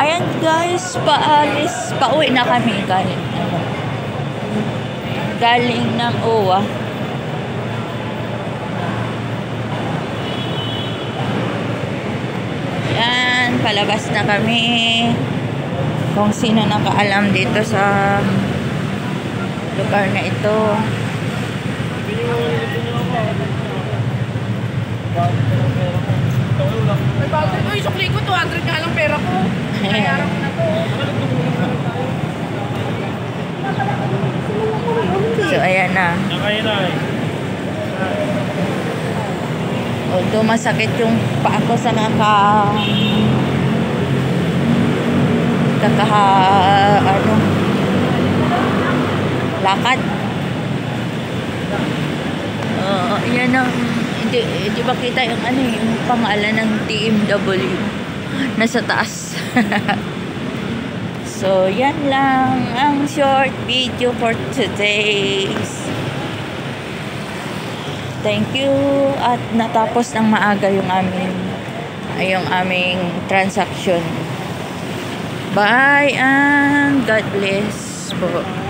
Ayan guys, pauwi na kami galing ng OWA. Yan, palabas na kami. Kung sino nakaalam dito sa lugar na ito. Uy, sukli ko, 200 nga lang pera ko. Nayaran ko na to. So, ayan na. Although masakit yung paa ko sa lakad. Yan ang hindi ba kita yung yung pangalan ng TMW nasa taas. So yan lang ang short video for today. Thank you at natapos ng maaga yung aming transaction. Bye and God bless po.